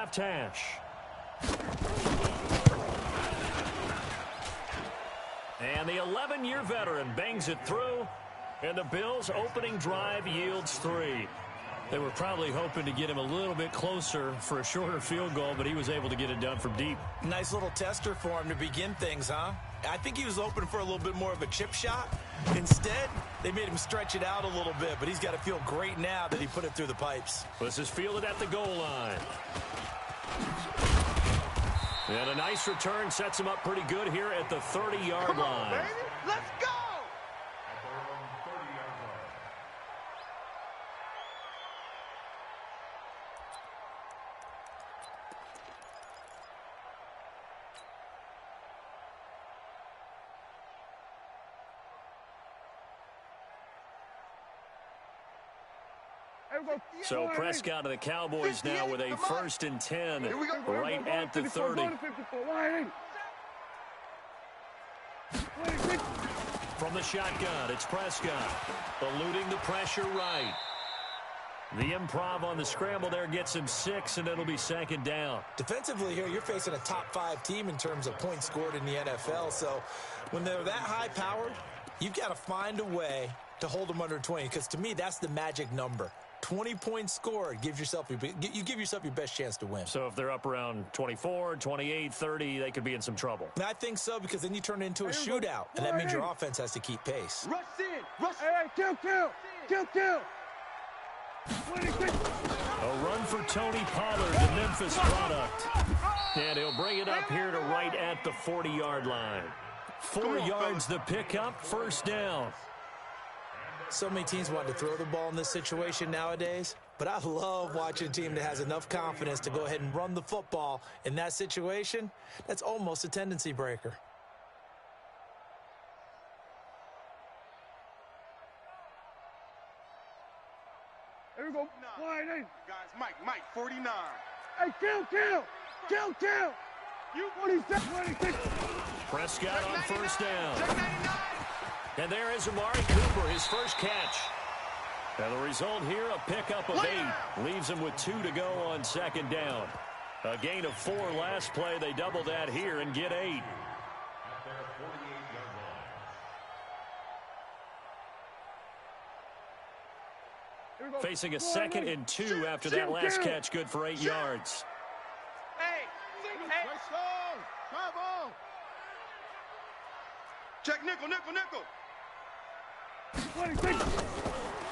left hash. And the 11-year veteran bangs it through, and the Bills' opening drive yields 3. They were probably hoping to get him a little bit closer for a shorter field goal, but he was able to get it done from deep. Nice little tester for him to begin things, huh? I think he was open for a little bit more of a chip shot. Instead, they made him stretch it out a little bit, but he's got to feel great now that he put it through the pipes. This is fielded at the goal line. And a nice return sets him up pretty good here at the 30-yard line. Baby. Let's go! So Prescott of the Cowboys now with a 1st and 10 right at the 30. From the shotgun, it's Prescott eluding the pressure right. The improv on the scramble there gets him 6, and it'll be 2nd down. Defensively here, you're facing a top-5 team in terms of points scored in the NFL. So when they're that high-powered, you've got to find a way to hold them under 20, because to me, that's the magic number. 20 points scored, you give yourself your best chance to win. So if they're up around 24, 28, 30, they could be in some trouble. And I think so, because then you turn it into a shootout, and that means your offense has to keep pace. Rush in! Rush! Hey, kill! A run for Tony Pollard, the Memphis product. And he'll bring it up here to right at the 40-yard line. 4 yards the pickup, 1st down. So many teams want to throw the ball in this situation nowadays, but I love watching a team that has enough confidence to go ahead and run the football in that situation. That's almost a tendency breaker. Here we go. Guys, Mike, 49. Hey, kill! You 26. Prescott on 1st down. And there is Amari Cooper, his first catch. And the result here, a pickup of 8. Leaves him with 2 to go on 2nd down. A gain of 4 last play. They double that here and get 8. Facing a 2nd and 2 after that last catch, good for 8 yards. Hey! Check nickel.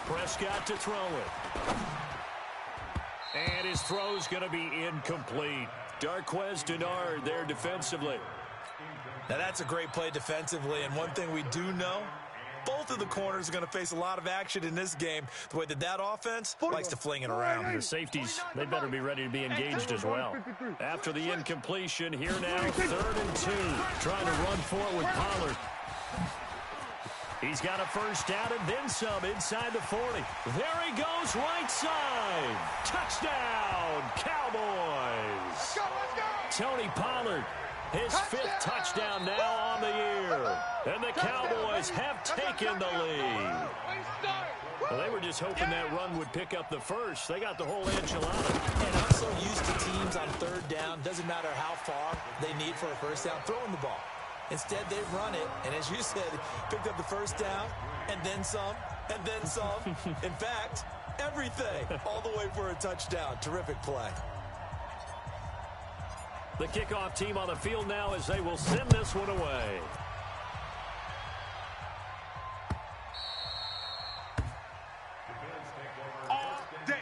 Prescott to throw it. And his throw's going to be incomplete. Darquez Denard there defensively. Now that's a great play defensively, and one thing we do know, both of the corners are going to face a lot of action in this game. The way that offense likes to fling it around. The safeties, they better be ready to be engaged as well. After the incompletion, here now, 3rd and 2. Trying to run for it with Pollard. He's got a 1st down and then some inside the 40. There he goes, right side. Touchdown, Cowboys. Let's go! Tony Pollard, his 5th touchdown now on the year. And the Cowboys have taken the lead. Well, they were just hoping that run would pick up the 1st. They got the whole enchilada. And I'm so used to teams on 3rd down, doesn't matter how far they need for a 1st down, throwing the ball. Instead, they run it, and as you said, picked up the 1st down, and then some, and then some. In fact, everything, all the way for a touchdown. Terrific play. The kickoff team on the field now as they will send this one away. All day.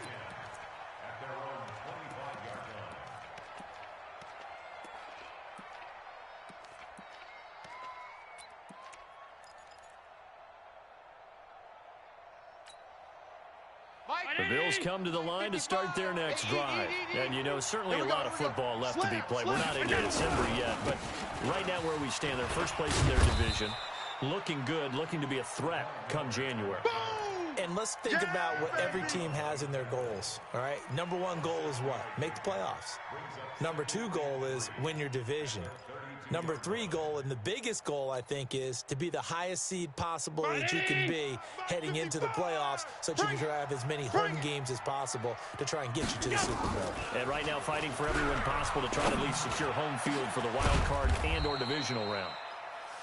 The Bills come to the line to start their next drive. And, you know, certainly a lot of football left to be played. We're not into December yet, but right now where we stand, they're 1st place in their division. Looking good, looking to be a threat come January. And let's think about what every team has in their goals, all right? Number one goal is what? Make the playoffs. Number two goal is win your division. Number three goal, and the biggest goal, I think, is to be the highest seed possible that you can be heading into the playoffs so that you can have as many home games as possible to try and get you to the Super Bowl. And right now fighting for every win possible to try to at least secure home field for the wild card and or divisional round.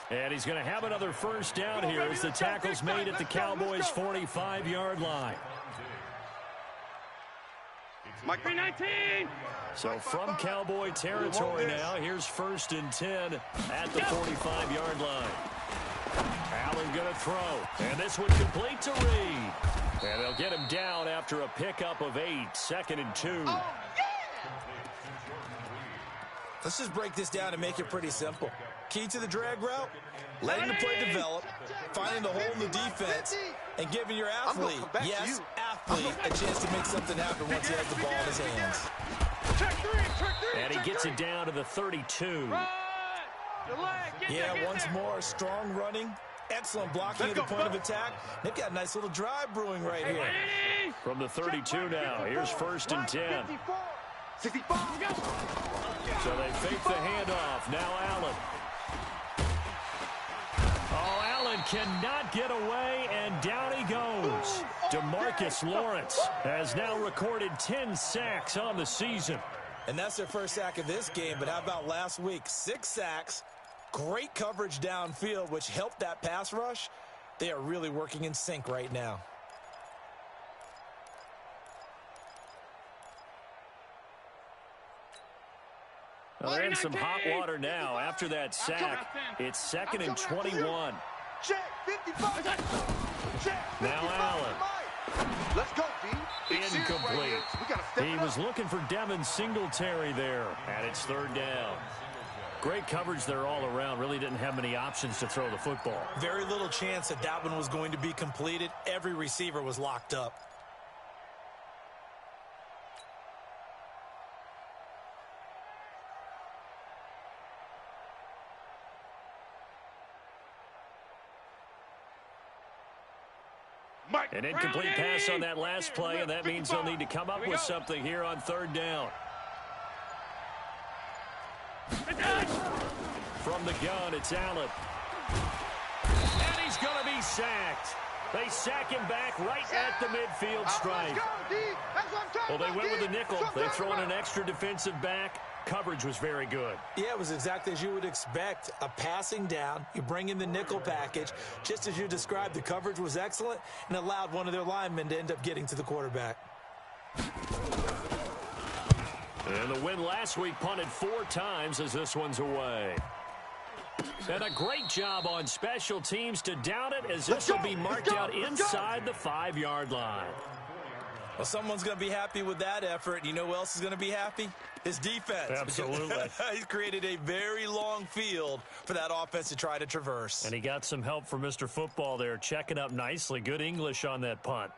And he's going to have another first down here as the tackle's made at the Cowboys' 45-yard line. Mike 19. So from Cowboy territory now, here's 1st and 10 at the 45-yard line. Allen going to throw, and this one complete to Reed. And they'll get him down after a pickup of 8, 2nd and 2. Let's just break this down and make it pretty simple. Key to the drag route, letting the play develop, finding the hole in the defense, and giving your athlete, yes, athlete, a chance to make something happen once he has the ball in his hands. And he gets it down to the 32. Yeah, once more, strong running, excellent blocking at the point of attack. They've got a nice little drive brewing right here. From the 32 now, here's 1st and 10. So they fake the handoff. Now Allen. Oh, Allen cannot get away, and down he goes. DeMarcus Lawrence has now recorded 10 sacks on the season. And that's their first sack of this game, but how about last week? 6 sacks, great coverage downfield, which helped that pass rush. They are really working in sync right now. Well, they're in some hot water now. After that sack, it's 2nd and 21. Now Allen. Let's go, B. Incomplete. He was looking for Devin Singletary there, and it's 3rd down. Great coverage there all around. Really didn't have many options to throw the football. Very little chance that that one was going to be completed. Every receiver was locked up. An incomplete pass on that last play, and that means they'll need to come up with something here on 3rd down. From the gun, it's Allen. And he's going to be sacked. They sack him back right at the midfield stripe. Well, they went with the nickel. They throw in an extra defensive back. Coverage was very good. Yeah, it was exactly as you would expect. A passing down, you bring in the nickel package. Just as you described, the coverage was excellent and allowed one of their linemen to end up getting to the quarterback. And the win last week punted 4 times as this one's away. And a great job on special teams to down it as this will be marked out inside the 5-yard line. Well, someone's going to be happy with that effort. You know who else is going to be happy? His defense. Absolutely. He's created a very long field for that offense to try to traverse. And he got some help from Mr. Football there, checking up nicely. Good English on that punt.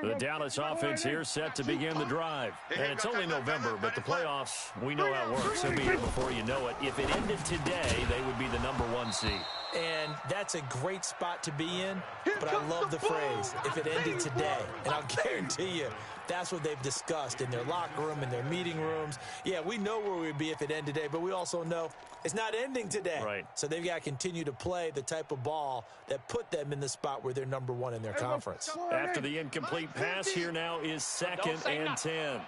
The Dallas offense here set to begin the drive. And it's only November, but the playoffs, we know how it works. They'll be here before you know it. If it ended today, they would be the #1 seed. And that's a great spot to be in, but I love the phrase, if it ended today. And I'll guarantee you, that's what they've discussed in their locker room, in their meeting rooms. Yeah, we know where we'd be if it ended today, but we also know it's not ending today. Right. So they've got to continue to play the type of ball that put them in the spot where they're #1 in their conference. After the incomplete pass, here now is 2nd and 10.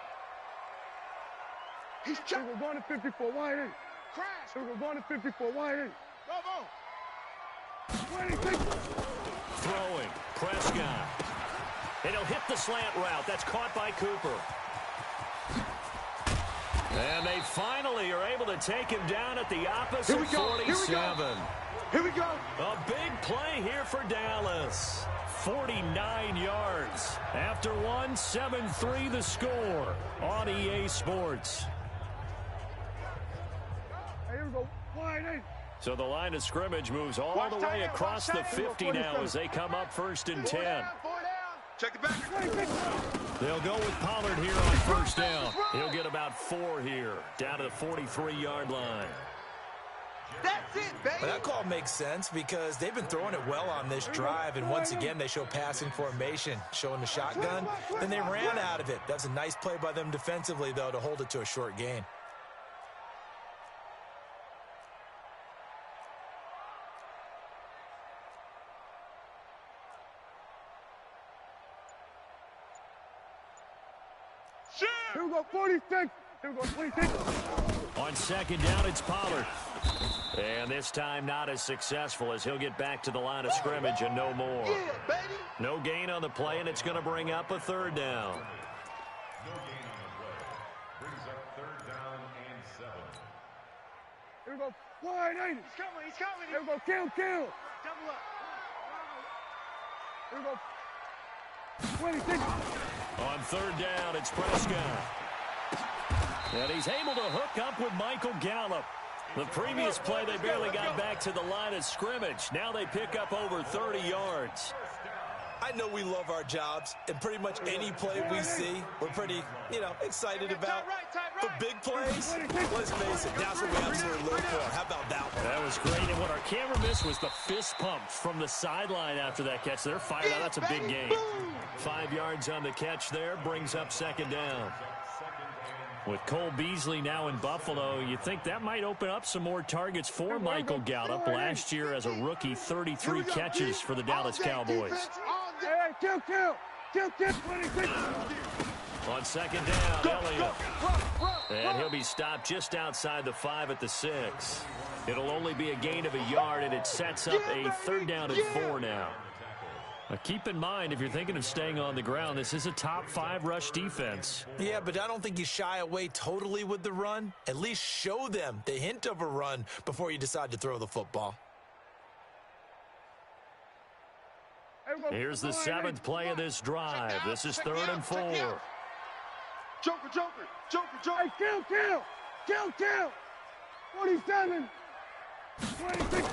He's going to 54 wide in. Crash. We're going to 54 wide in. Go. Throwing, Prescott. And he'll hit the slant route. That's caught by Cooper. And they finally are able to take him down at the opposite 47. Here we go. A big play here for Dallas. 49 yards. After one, 7-3 the score on EA Sports. Here we go. Wide in. So the line of scrimmage moves all the way across the 50 now as they come up 1st and 10. Check the back. They'll go with Pollard here on 1st down. He'll get about 4 here, down to the 43-yard line. That's it, baby. Well, that call makes sense because they've been throwing it well on this drive, and once again, they show passing formation, showing the shotgun. Then they ran out of it. That's a nice play by them defensively, though, to hold it to a short gain. Here we go, 46. Here we go, 26. On second down, it's Pollard. And this time not as successful as he'll get back to the line of scrimmage and no more. Yeah, baby. No gain on the play, and it's going to bring up a third down. No gain on the play. Brings up third down and 7. Here we go, wide 80. He's coming, he's coming. Here we go, kill. Double up. Here we go, 26. On third down, it's Prescott. And he's able to hook up with Michael Gallup. The previous play, they barely got back to the line of scrimmage. Now they pick up over 30 yards. I know we love our jobs, and pretty much any play we see, we're pretty, excited about. For big plays, let's face it, that's what we absolutely live for. How about that one? That was great, and what our camera missed was the fist pump from the sideline after that catch. They're fired out. That's a big gain. 5 yards on the catch there, brings up second down. With Cole Beasley now in Buffalo, you think that might open up some more targets for Michael Gallup. Last year as a rookie, 33 catches for the Dallas Cowboys. Hey, kill. 26. On second down, Elliott. And he'll be stopped just outside the 5 at the 6. It'll only be a gain of a yard, and it sets up a third down and 4 now. Now keep in mind, if you're thinking of staying on the ground, this is a top 5 rush defense. Yeah, but I don't think you shy away totally with the run. At least show them the hint of a run before you decide to throw the football. Here's the 7th play of this drive. This is third and 4. Joker. Hey, kill. 47. 26.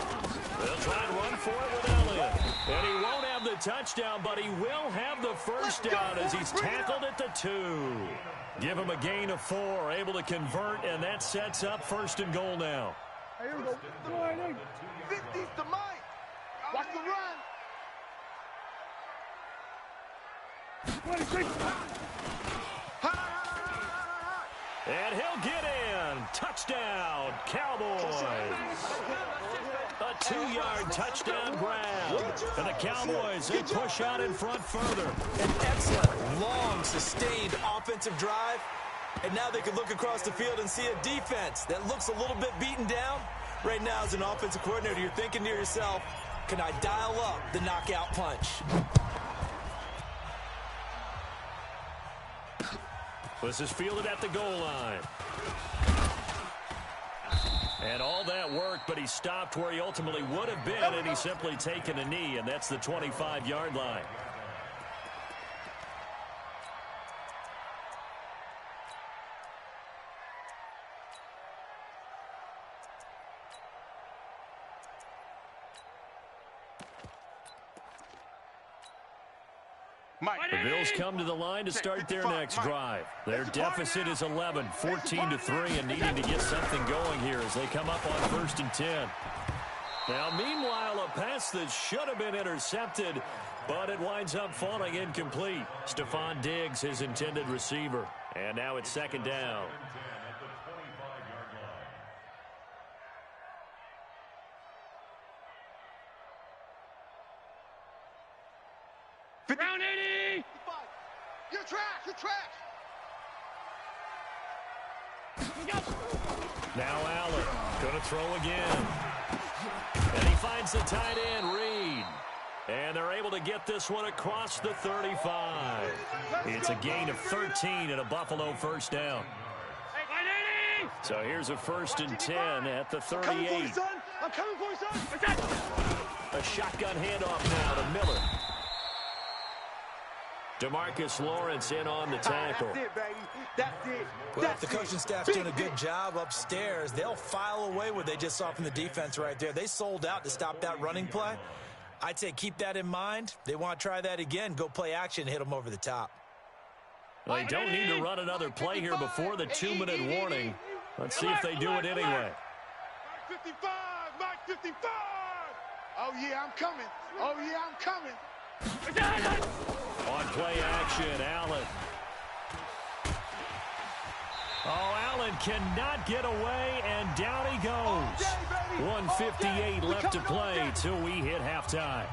They'll try and run for it with Elliott. And he won't have the touchdown, but he will have the first down as he's tackled at the 2. Give him a gain of 4, able to convert, and that sets up first and goal now. Hey, here we go, wide 80. 50's to Mike. Watch the run. 26. And he'll get in. Touchdown, Cowboys. A 2-yard touchdown grab. And the Cowboys, they push out in front further. An excellent, long, sustained offensive drive. And now they can look across the field and see a defense that looks a little bit beaten down. Right now, as an offensive coordinator, you're thinking to yourself, can I dial up the knockout punch? This is fielded at the goal line. And all that work, but he stopped where he ultimately would have been, and he's simply taken a knee, and that's the 25-yard line. The Bills come to the line to start their next drive. Their deficit is 11, 14-3, and needing to get something going here as they come up on 1st and 10. Now, meanwhile, a pass that should have been intercepted, but it winds up falling incomplete. Stephon Diggs, his intended receiver. And now it's second down. Round 80. You're trash. Now Allen going to throw again. And he finds the tight end, Reed. And they're able to get this one across the 35. It's a gain of 13 and a Buffalo first down. So here's a 1st and 10 at the 38. I'm coming for you, son. A shotgun handoff now to Miller. DeMarcus Lawrence in on the tackle. That's it, baby. That's it. Well, if the coaching staff's doing a good job upstairs, they'll file away what they just saw from the defense right there. They sold out to stop that running play. I'd say keep that in mind. They want to try that again. Go play action, hit them over the top. Well, they don't need to run another play here before the 2-minute warning. Let's see if they do it anyway. 55, Mike 55. Oh, yeah, I'm coming. Oh, yeah, I'm coming. On play action, Allen. Oh, Allen cannot get away, and down he goes. 1:58 left to play till we hit halftime.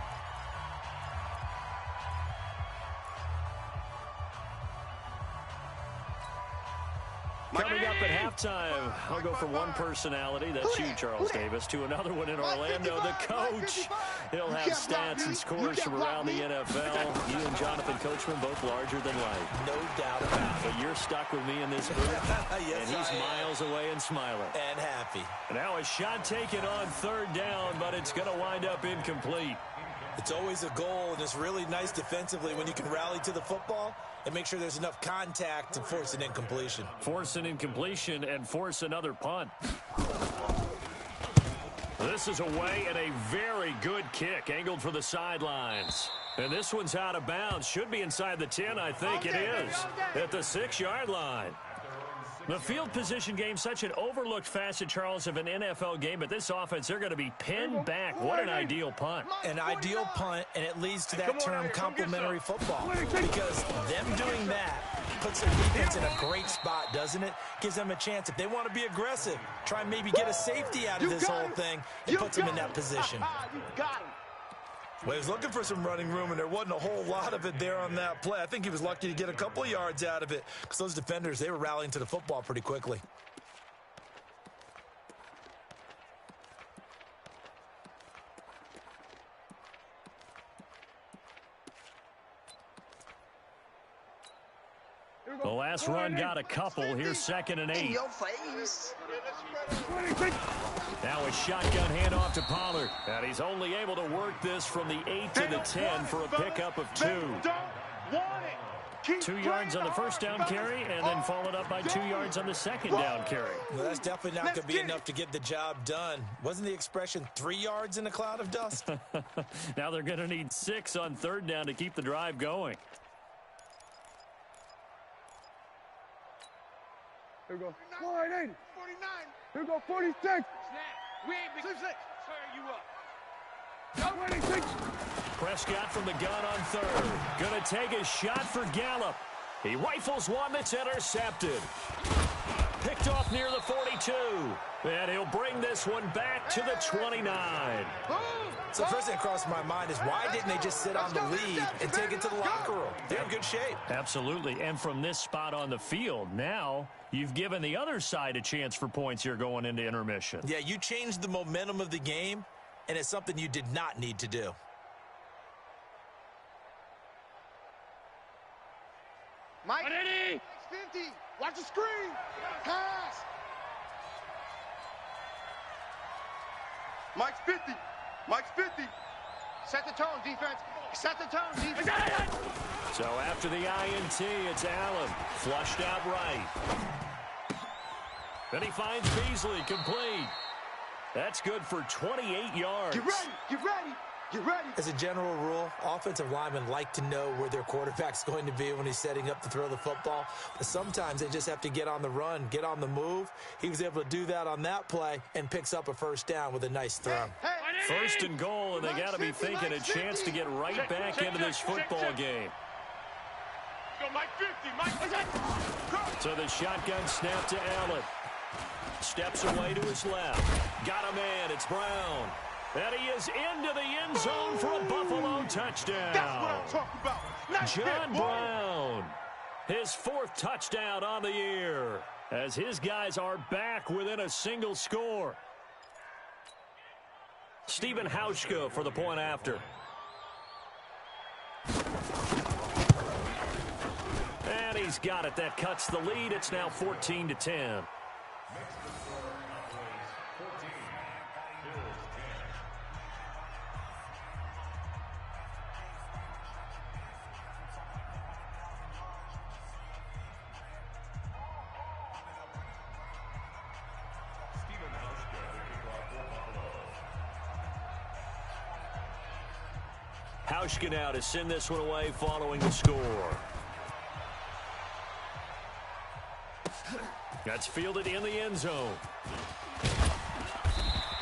Coming up at halftime, I'll go from one personality, that's you, Charles Davis, to another one in Orlando, the coach. He'll have stats and scores from around the NFL. You and Jonathan Coachman both larger than life. No doubt about it. But you're stuck with me in this booth, Yes, and he's miles away and smiling. And happy. Now a shot taken on third down, but it's going to wind up incomplete. It's always a goal, and it's really nice defensively when you can rally to the football and make sure there's enough contact to force an incompletion. Force an incompletion and force another punt. This is away and a very good kick, angled for the sidelines. And this one's out of bounds. Should be inside the 10, I think it is, at the 6-yard line. The field position game, such an overlooked facet, Charles, of an NFL game, but this offense, they're going to be pinned back. What an ideal punt. An ideal punt, and it leads to that term complementary football, because them doing that puts their defense in a great spot, doesn't it? Gives them a chance. If they want to be aggressive, try and maybe get a safety out of this whole thing, and puts them in that position. You got him. Well, he was looking for some running room, and there wasn't a whole lot of it there on that play. I think he was lucky to get a couple of yards out of it, because those defenders, they were rallying to the football pretty quickly. The last run got a couple. Here's 2nd and 8. Your face. Now a shotgun handoff to Pollard. And he's only able to work this from the 8 to the 10 for a pickup of 2. 2 yards on the first down carry, and then followed up by 2 yards on the second down carry. Well, that's definitely not going to be enough to get the job done. Wasn't the expression 3 yards in a cloud of dust? Now they're going to need 6 on third down to keep the drive going. Here we go. 480. 49. Here we go. 46. We ain't big. Tear you up. 26. Prescott from the gun on third. Going to take a shot for Gallup. He rifles one that's intercepted. Picked off near the 42. And he'll bring this one back to the 29. So first thing that crossed my mind is, why didn't they just sit on the lead and take it to the locker room? They're in good shape. Absolutely. And from this spot on the field, now you've given the other side a chance for points here going into intermission. Yeah, you changed the momentum of the game, and it's something you did not need to do. Mike 50. Watch the screen. Pass. Mike's 50. Mike's 50. Set the tone, defense. Set the tone, defense. So after the INT, it's Allen. Flushed out right. Then he finds Beasley, complete. That's good for 28 yards. Get ready. Get ready. Get ready. As a general rule, offensive linemen like to know where their quarterback's going to be when he's setting up to throw the football. But sometimes they just have to get on the run, get on the move. He was able to do that on that play and picks up a first down with a nice throw. First and goal, and they got to be thinking a chance to get right back into this football game. Go, Mike 50. Mike. So the shotgun snap to Allen. Steps away to his left. Got a man. It's Brown. And he is into the end zone for a Buffalo touchdown. That's what I'm talking about. Nice John hit, Brown, his 4th touchdown on the year, as his guys are back within a single score. Stephen Hauschka for the point after. And he's got it. That cuts the lead. It's now 14-10. Hauschka now to send this one away following the score. That's fielded in the end zone.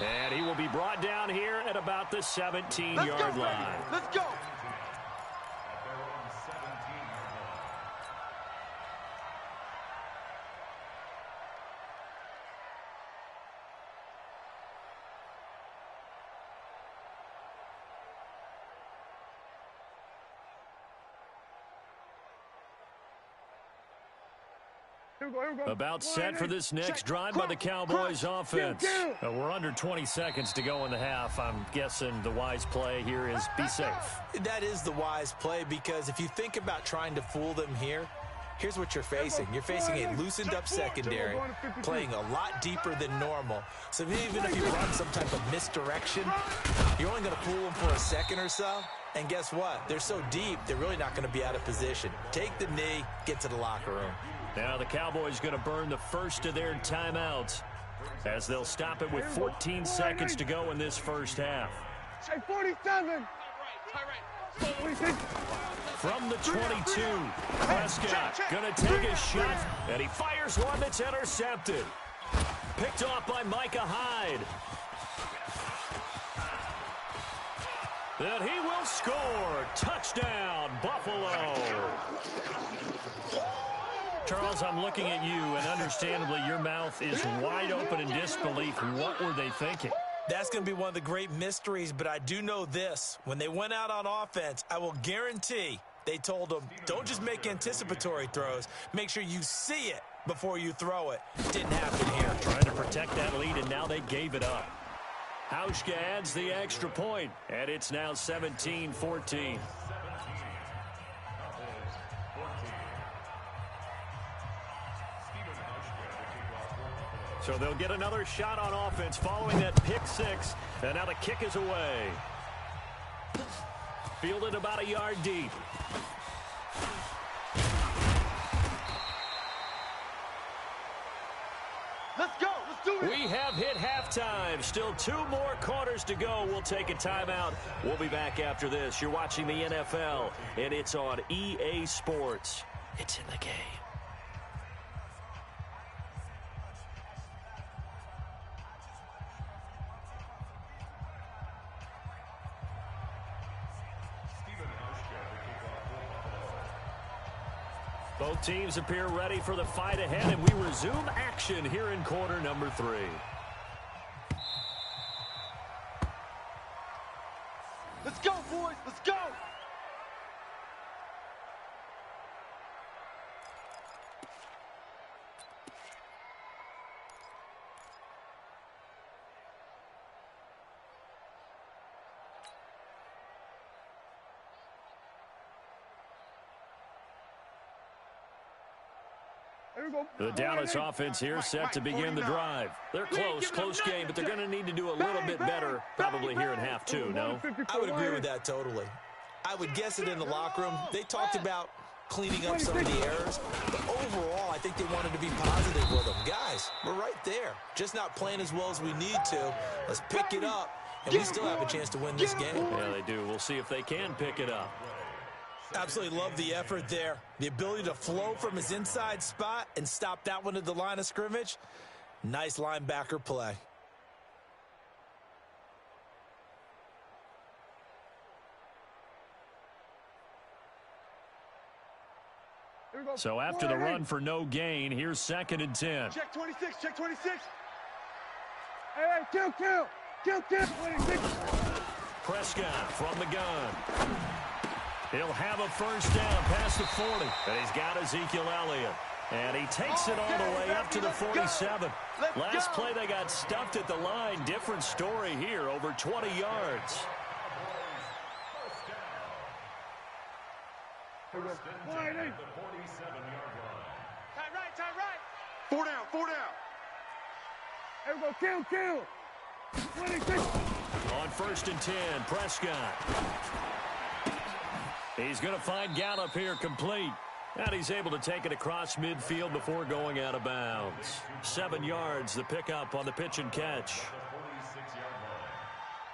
And he will be brought down here at about the 17-yard line. Let's go. About set for this next drive by the Cowboys offense. We're under 20 seconds to go in the half. I'm guessing the wise play here is be safe. That is the wise play, because if you think about trying to fool them here, here's what you're facing. You're facing a loosened up secondary, playing a lot deeper than normal. So even if you run some type of misdirection, you're only going to fool them for a second or so. And guess what? They're so deep, they're really not going to be out of position. Take the knee, get to the locker room. Now the Cowboys going to burn the first of their timeouts as they'll stop it with 14 seconds to go in this first half. 47. From the 22, Prescott going to take a shot, and he fires one that's intercepted. Picked off by Micah Hyde. And he will score. Touchdown, Buffalo. Charles, I'm looking at you, and understandably your mouth is wide open in disbelief. What were they thinking? That's going to be one of the great mysteries, but I do know this. When they went out on offense, I will guarantee they told them, don't just make anticipatory throws. Make sure you see it before you throw it. Didn't happen here. Trying to protect that lead, and now they gave it up. Hauschka adds the extra point, and it's now 17-14. So they'll get another shot on offense following that pick six, and now the kick is away. Fielded about a yard deep. Let's go. Let's do it. We have hit halftime. Still 2 more quarters to go. We'll take a timeout. We'll be back after this. You're watching the NFL, and it's on EA Sports. It's in the game. Both teams appear ready for the fight ahead, and we resume action here in quarter number 3. Let's go, boys. Let's go. The Dallas offense here set to begin the drive. They're close game, but they're going to need to do a little bit better probably here in half 2, no? I would agree with that totally. I would guess it in the locker room. They talked about cleaning up some of the errors, but overall, I think they wanted to be positive with them. Guys, we're right there. Just not playing as well as we need to. Let's pick it up, and we still have a chance to win this game. Yeah, they do. We'll see if they can pick it up. Absolutely love the effort there. The ability to flow from his inside spot and stop that one at the line of scrimmage. Nice linebacker play. So after the run for no gain, here's 2nd and 10. Check 26. Check 26. Hey, kill. 26. Prescott from the gun. He'll have a first down past the 40. And he's got Ezekiel Elliott. And he takes it all the way up to the 47. Last play they got stuffed at the line. Different story here, over 20 yards. Tie right. 4 down. Here we go, kill. 26. On 1st and 10, Prescott. He's going to find Gallup here complete. And he's able to take it across midfield before going out of bounds. 7 yards, the pickup on the pitch and catch.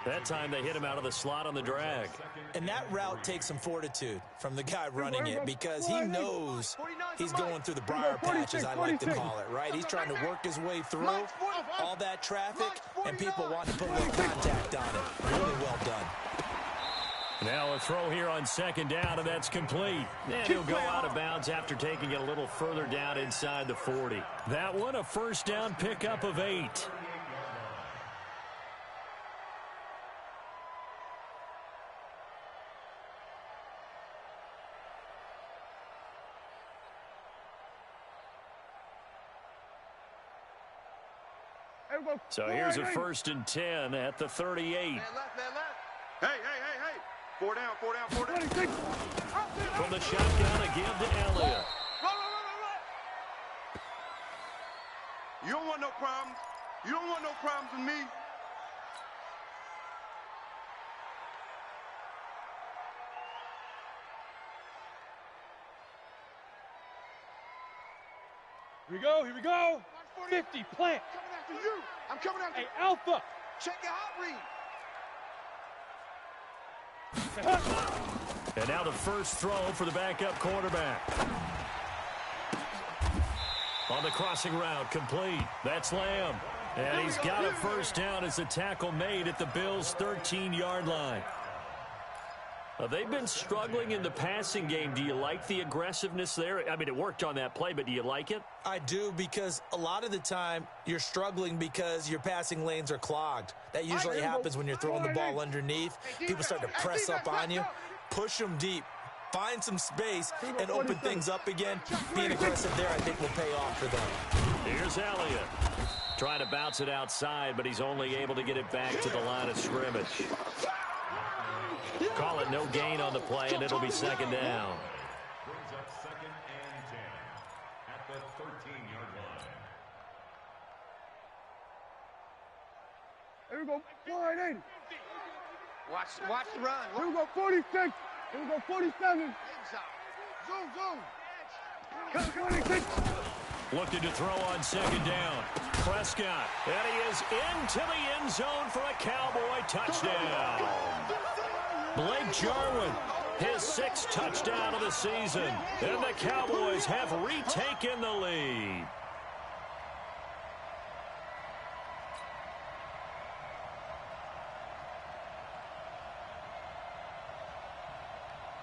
That time they hit him out of the slot on the drag. And that route takes some fortude from the guy running it because he knows he's going through the briar patch, as I like to call it, right? He's trying to work his way through all that traffic, and people want to put a little contact on it. Really well done. Now a throw here on second down, and that's complete. And he'll go out of bounds after taking it a little further down inside the 40. That one, a first down pickup of 8. So here's a 1st and 10 at the 38. Man left. Hey. 4 down. From the shotgun again to Elliott. Run. You don't want no problems. You don't want no problems with me. Here we go. 50, plant. I'm coming after you. Hey, Alpha. Check your hot read. And now the first throw for the backup quarterback. On the crossing route, complete. That's Lamb. And he's got a first down as the tackle made at the Bills' 13-yard line. They've been struggling in the passing game. Do you like the aggressiveness there? I mean, it worked on that play, but do you like it? I do, because a lot of the time you're struggling because your passing lanes are clogged. That usually happens when you're throwing the ball underneath. People start to press up on you. Push them deep. Find some space and open things up again. Being aggressive there, I think, will pay off for them. Here's Elliott. Trying to bounce it outside, but he's only able to get it back to the line of scrimmage. Call it no gain on the play, and it'll be second down. Brings up 2nd and 10 at the 13-yard line. Here we go. 480. Watch the run. Here we go. 46. Here we go. 47. Zoom. 26. Looking to throw on second down. Prescott. And he is into the end zone for a Cowboy touchdown. Blake Jarwin, his 6th touchdown of the season. And the Cowboys have retaken the lead.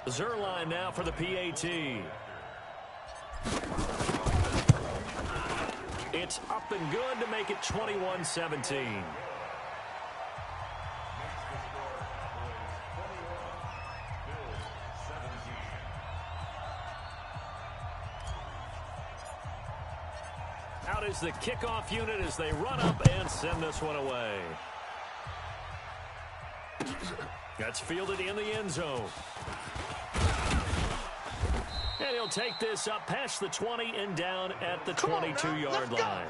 Zerline now for the PAT. It's up and good to make it 21-17. Out is the kickoff unit as they run up and send this one away. That's fielded in the end zone. And he'll take this up past the 20 and down at the 22-yard line.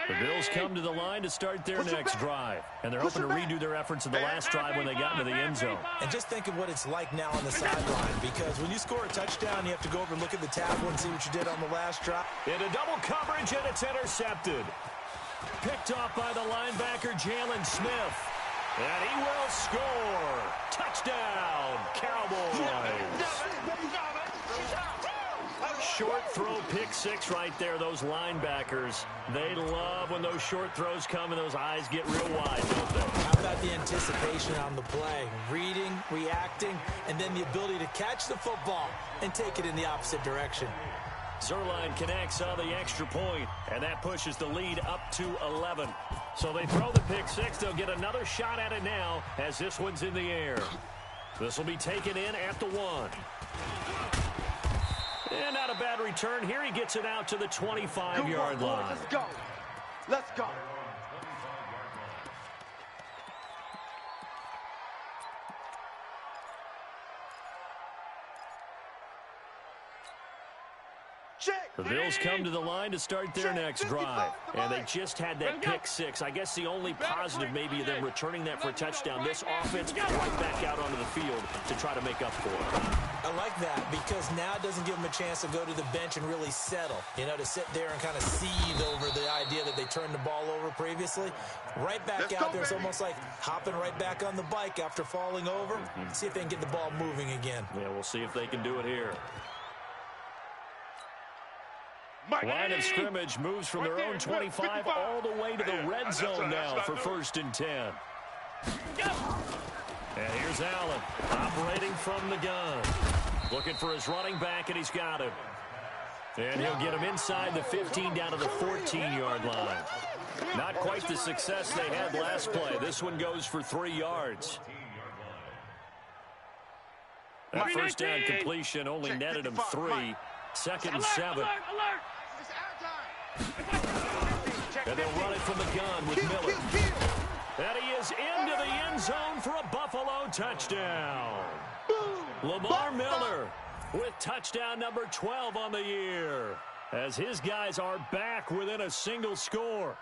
The Bills come to the line to start their next drive. And they're hoping to redo their efforts in the last drive when they got into the end zone. And just think of what it's like now on the sideline, because when you score a touchdown, you have to go over and look at the table and see what you did on the last drive. Into double coverage, and it's intercepted. Picked off by the linebacker, Jalen Smith. And he will score. Touchdown, Cowboys. Short throw, pick 6 right there. Those linebackers, they love when those short throws come and those eyes get real wide, don't they? How about the anticipation on the play? Reading, reacting, and then the ability to catch the football and take it in the opposite direction. Zerline connects on the extra point, and that pushes the lead up to 11. So they throw the pick 6. They'll get another shot at it now as this one's in the air. This will be taken in at the 1. And not a bad return here. He gets it out to the 25-yard line. Let's go. Let's go. The Bills come to the line to start their next drive, and they just had that pick six. I guess the only positive maybe of them returning that for a touchdown. This offense right back out onto the field to try to make up for it. I like that because now it doesn't give them a chance to go to the bench and really settle, you know, to sit there and kind of seethe over the idea that they turned the ball over previously. Right back out there, it's almost like hopping right back on the bike after falling over. See if they can get the ball moving again. Yeah, we'll see if they can do it here. Line of scrimmage moves from their own 25 all the way to the red zone now for 1st and 10. And here's Allen operating from the gun. Looking for his running back, and he's got him. And he'll get him inside the 15 down to the 14-yard line. Not quite the success they had last play. This one goes for 3 yards. That first down completion only netted him 3. 2nd and 7. And they'll run it from the gun with Miller. And he is into the end zone for a Buffalo touchdown. Lamar Miller with touchdown number 12 on the year, as his guys are back within a single score.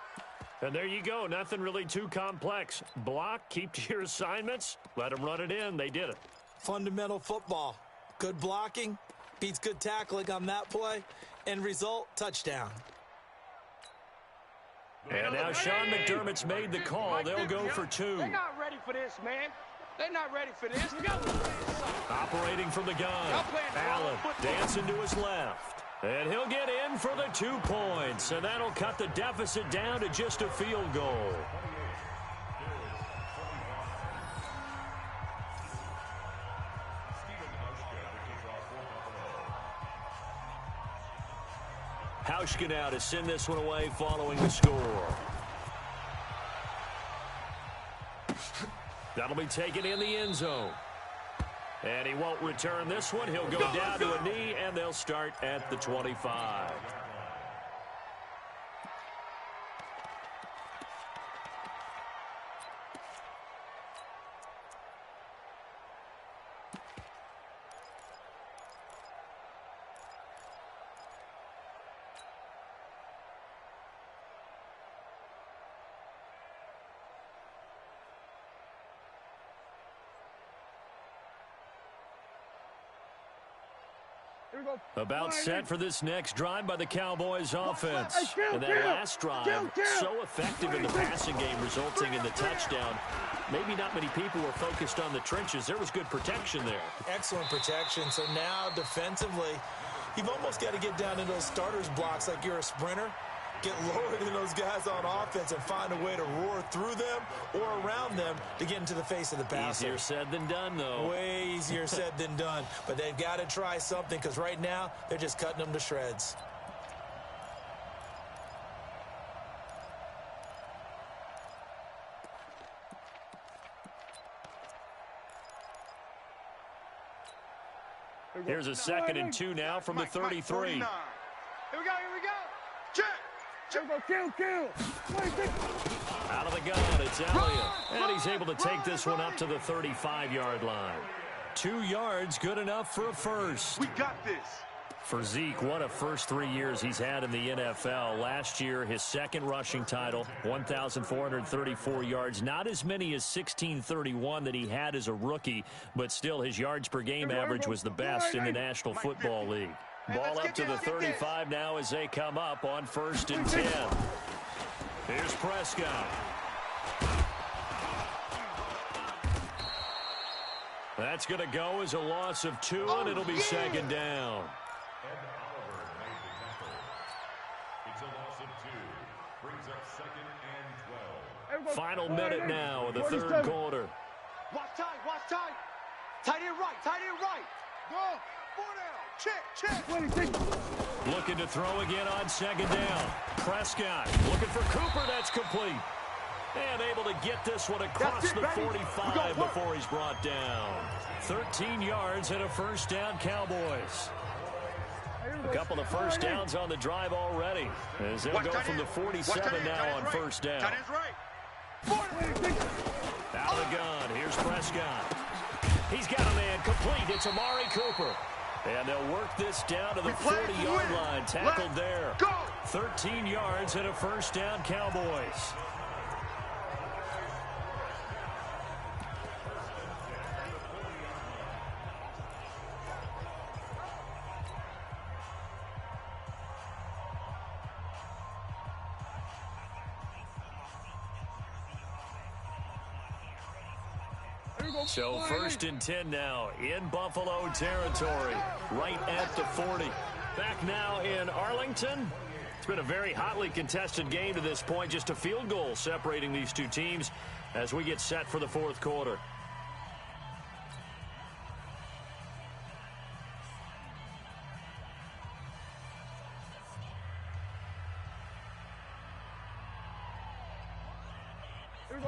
And there you go. Nothing really too complex. Block, keep to your assignments, let them run it in. They did it. Fundamental football. Good blocking beats good tackling on that play. End result, touchdown. And now Sean McDermott's made the call. They'll go for 2. They're not ready for this, man. They're not ready for this. Operating from the gun. Allen dancing to his left. And he'll get in for the 2 points. And that'll cut the deficit down to just a field goal. Hauschka now to send this one away following the score. That'll be taken in the end zone. And he won't return this one. He'll go down to a knee, and they'll start at the 25. About set for this next drive by the Cowboys offense. And that last drive, so effective in the passing game, resulting in the touchdown. Maybe not many people were focused on the trenches. There was good protection there. Excellent protection. So now defensively, you've almost got to get down into those starters blocks like you're a sprinter. Get lower than those guys on offense and find a way to roar through them or around them to get into the face of the passer. Easier said than done, though. Way easier said than done. But they've got to try something because right now they're just cutting them to shreds. Here's a 2nd and 2 now from the 33. Here we go, check. Kill. Out of the gun, it's Elliott. And he's able to take this one up to the 35-yard line. 2 yards, good enough for a first. We got this. For Zeke, what a first 3 years he's had in the NFL. Last year, his 2nd rushing title, 1,434 yards. Not as many as 1,631 that he had as a rookie, but still his yards per game average was the best in the National Football League. Ball up to the 35 now as they come up on 1st and 10. Here's Prescott. That's going to go as a loss of 2, and it'll be 2nd down. It's a loss of 2. Brings up 2nd and 12. Final minute now of the 3rd quarter. Watch tight. Tight end right. Go. 4 down. Check. Looking to throw again on 2nd down. Prescott looking for Cooper. That's complete. And able to get this one across the 45 before he's brought down. 13 yards and a first down, Cowboys. A couple of first downs on the drive already, as they'll go from the 47 now on first down. Tight end's right. Out of the gun. Here's Prescott. He's got a man complete. It's Amari Cooper. And they'll work this down to the 40-yard line. Tackled there. 13 yards and a first down, Cowboys. So 1st and 10 now in Buffalo territory, right at the 40. Back now in Arlington. It's been a very hotly contested game to this point. Just a field goal separating these two teams as we get set for the fourth quarter.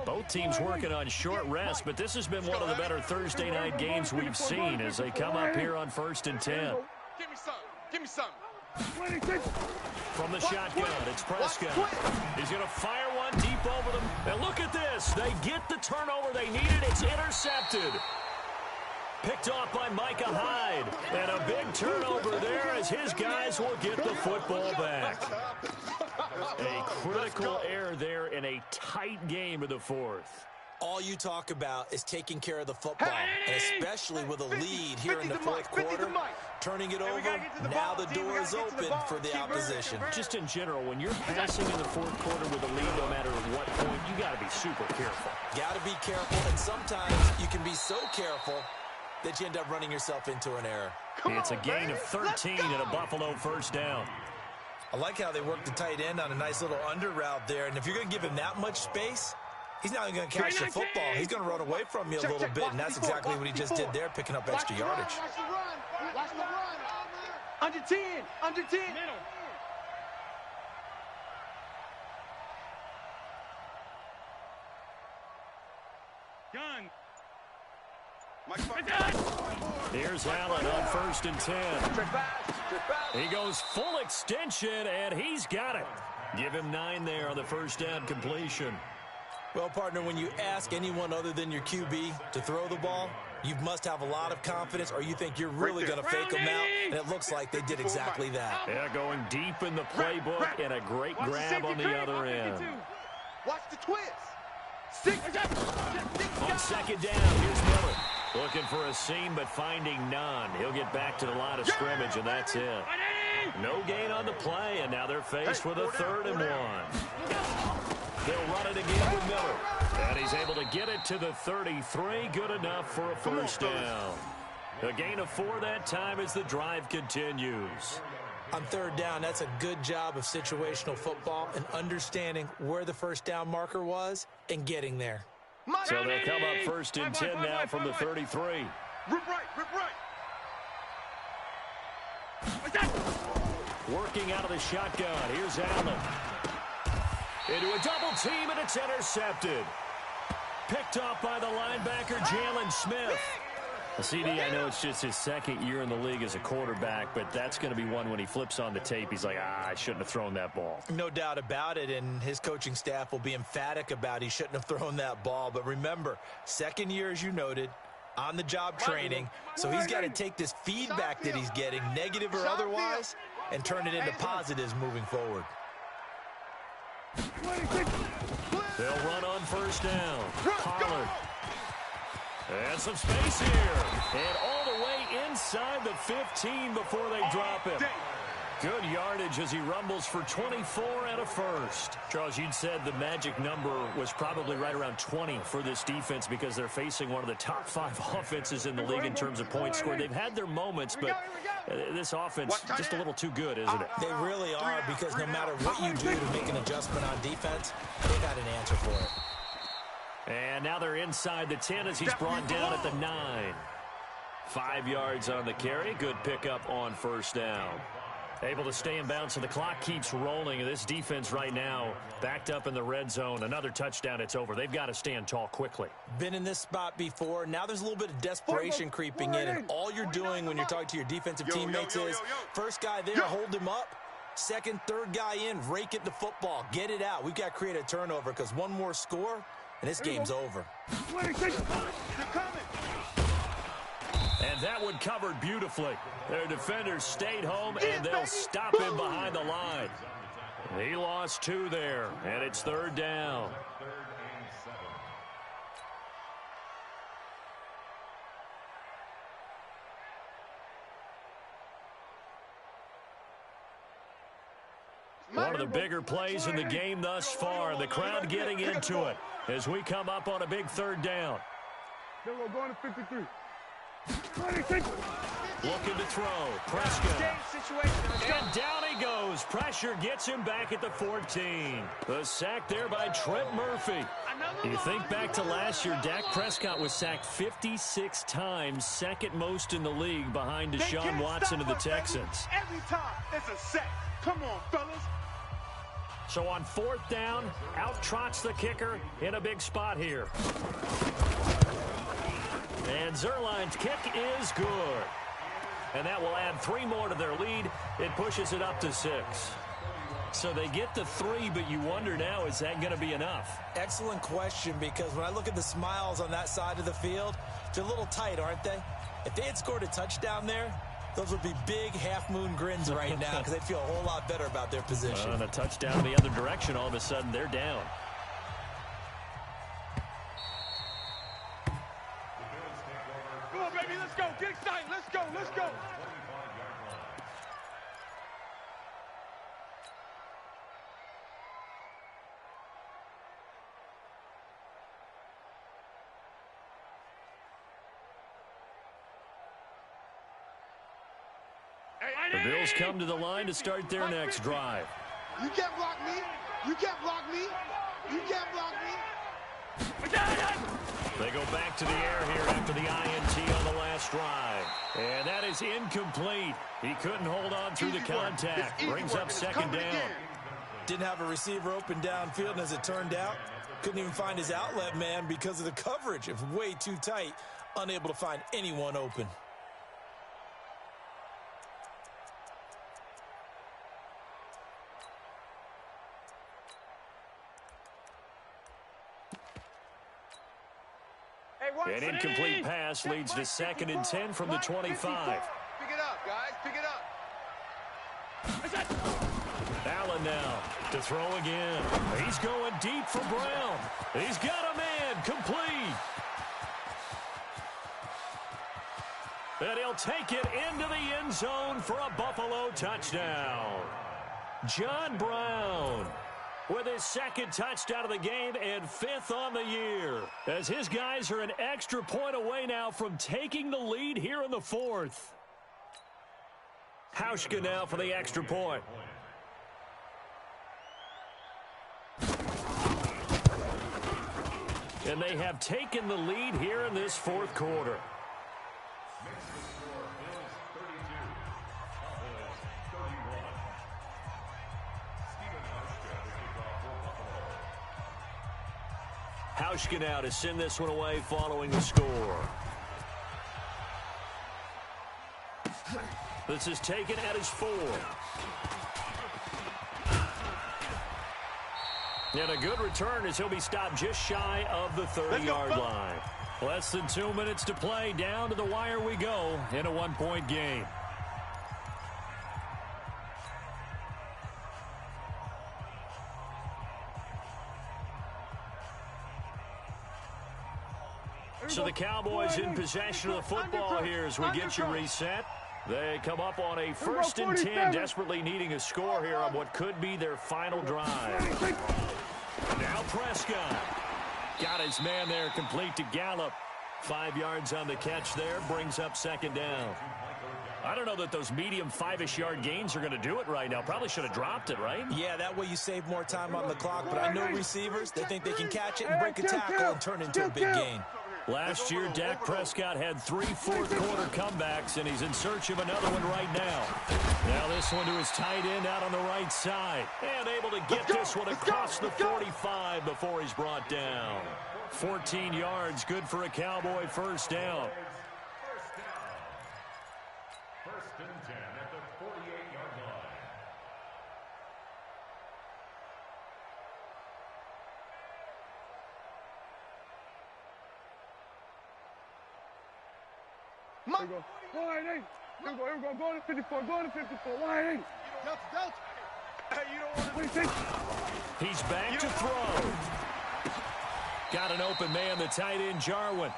Both teams working on short rest, but this has been one of the better Thursday night games we've seen as they come up here on 1st and 10. Give me some. Give me some. From the shotgun, it's Prescott. He's going to fire one deep over them. And look at this. They get the turnover they needed. It's intercepted. Picked off by Micah Hyde. And a big turnover there as his guys will get the football back. A critical error there in a tight game of the fourth. All you talk about is taking care of the football, and especially with a lead here in the fourth quarter, turning it over, now the door is open for the opposition. Just in general, when you're passing in the fourth quarter with a lead, no matter what point, you got to be super careful. Got to be careful, and sometimes you can be so careful that you end up running yourself into an error. It's a gain of 13 and a Buffalo first down. I like how they work the tight end on a nice little under route there, and if you're going to give him that much space, he's not going to catch the football. He's going to run away from you a little bit, and that's exactly what he just did there, picking up extra yardage. Watch the run. Watch the run. Under 10. Under 10. Middle. Gun. Here's Allen on 1st and 10. He goes full extension, and he's got it. Give him 9 there on the first down completion. Well, partner, when you ask anyone other than your QB to throw the ball, you must have a lot of confidence, or you think you're really going to fake them out, and it looks like they did exactly that. Yeah, going deep in the playbook, and a great grab on the other end. Watch the twist. On second down, here's Miller. Looking for a seam, but finding none. He'll get back to the line of scrimmage, and that's it. No gain on the play, and now they're faced with a 3rd and 1. They'll run it again with Miller. And he's able to get it to the 33. Good enough for a first down. A gain of 4 that time as the drive continues. On 3rd down, that's a good job of situational football and understanding where the first down marker was and getting there. So they'll come up 1st and 10 now from the 33. Rip right, rip right. Working out of the shotgun. Here's Allen. Into a double team, and it's intercepted. Picked off by the linebacker, Jalen Smith. CD, I know it's just his 2nd year in the league as a quarterback, but that's going to be one when he flips on the tape. He's like, I shouldn't have thrown that ball. No doubt about it, and his coaching staff will be emphatic about he shouldn't have thrown that ball. But remember, 2nd year, as you noted, on-the-job training, so he's got to take this feedback that he's getting, negative or otherwise, and turn it into positives moving forward. They'll run on first down. Pollard. And some space here. And all the way inside the 15 before they drop him. Good yardage as he rumbles for 24 and a first. Charles, you'd said the magic number was probably right around 20 for this defense because they're facing one of the top 5 offenses in the league in terms of points scored. They've had their moments, but this offense just a little too good, isn't it? They really are, because no matter what you do to make an adjustment on defense, they got an answer for it. And now they're inside the 10 as he's brought down at the 9. 5 yards on the carry. Good pickup on first down. Able to stay in bounds, so the clock keeps rolling. This defense right now backed up in the red zone. Another touchdown, it's over. They've got to stand tall quickly. Been in this spot before. Now there's a little bit of desperation creeping in, and all you're doing when you're talking to your defensive teammates is first guy there, hold him up. Second, third guy in, rake at the football. Get it out. We've got to create a turnover because one more score, and this game's over. And that one covered beautifully. Their defenders stayed home, and they'll stop him behind the line. He lost 2 there, and it's 3rd down. One of the bigger plays in the game thus far. The crowd getting into it as we come up on a big 3rd down. Then we're going to 53. Looking to throw. Prescott. And down he goes. Pressure gets him back at the 14. The sack there by Trent Murphy. You think back to last year, Dak Prescott was sacked 56 times, second most in the league behind Deshaun Watson of the Texans. Every time it's a sack. Come on, fellas. So on 4th down, out trots the kicker in a big spot here. And Zerline's kick is good. And that will add 3 more to their lead. It pushes it up to 6. So they get the 3, but you wonder now, is that going to be enough? Excellent question, because when I look at the smiles on that side of the field, they're a little tight, aren't they? If they had scored a touchdown there, those would be big half-moon grins right now because they'd feel a whole lot better about their position. And a touchdown the other direction, all of a sudden they're down. Come on, baby, let's go. Get excited. Let's go. Let's go. The Bills come to the line to start their next drive. You can't block me. You can't block me. You can't block me. They go back to the air here after the INT on the last drive. And that is incomplete. He couldn't hold on through the contact. Brings up 2nd down. Didn't have a receiver open downfield, and as it turned out, couldn't even find his outlet man because of the coverage. It was way too tight, unable to find anyone open. An incomplete pass leads to 2nd and 10 from the 25. Pick it up, guys. Pick it up. Allen now to throw again. He's going deep for Brown. He's got a man complete. And he'll take it into the end zone for a Buffalo touchdown. John Brown with his 2nd touchdown of the game and 5th on the year, as his guys are an extra point away now from taking the lead here in the 4th. Hauschka now for the extra point. And they have taken the lead here in this 4th quarter. Hauschka now to send this one away following the score. This is taken at his 4. And a good return as he'll be stopped just shy of the 30-yard line. Less than 2 minutes to play. Down to the wire we go in a 1-point game. So the Cowboys in possession of the football here as we get you reset. They come up on a 1st and 10, desperately needing a score here on what could be their final drive. Now Prescott. Got his man there complete to Gallup. 5 yards on the catch there, brings up 2nd down. I don't know that those medium 5-ish yard gains are going to do it right now. Probably should have dropped it, right? Yeah, that way you save more time on the clock, but I know receivers, they think they can catch it and break a tackle and turn into a big gain. Last year, Dak Prescott had 3 fourth-quarter comebacks, and he's in search of another one right now. Now this one to his tight end out on the right side. And able to get this one across the 45 before he's brought down. 14 yards, good for a Cowboy 1st down. 1st and 10 at the 48-yard line. Here we go. Wide 8. Here we go. Go to 54. Go to 54. Wide 8. Delta. Hey, you don't want to... 26. He's back to throw. Got an open man, the tight end, Jarwin.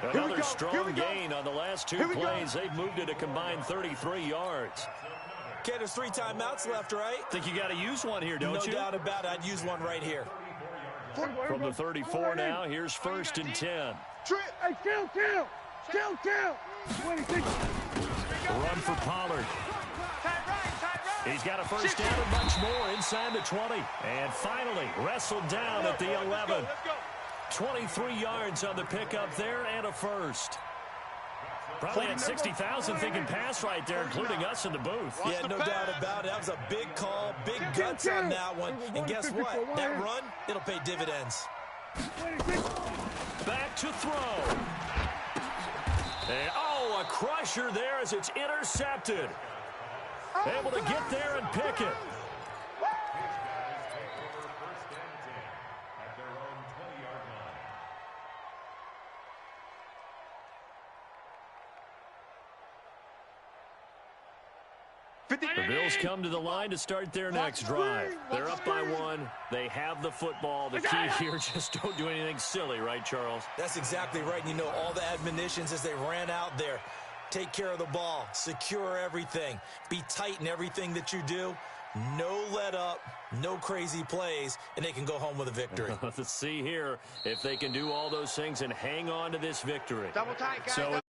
Another strong gain on the last two plays. They've moved it a combined 33 yards. Okay, there's 3 timeouts left, right? Think you got to use one here, don't you? No doubt about it. I'd use one right here. From the 34 now, here's 1st and 10. Hey, kill. 26. Run for Pollard. He's got a first down and much more inside the 20. And finally, wrestled down at the 11. 23 yards on the pickup there and a first. Probably had 60,000 thinking pass right there, including us in the booth. Yeah, no doubt about it. That was a big call, big guts on that one. And guess what? That run, it'll pay dividends. Back to throw. And, oh, a crusher there as it's intercepted. Able to get there and pick it. The Bills come to the line to start their next drive. They're up by 1. They have the football. The key here, just don't do anything silly, right, Charles? That's exactly right. And you know, all the admonitions as they ran out there. Take care of the ball. Secure everything. Be tight in everything that you do. No let up, no crazy plays, and they can go home with a victory. Let's see here if they can do all those things and hang on to this victory. Double tight, guys. So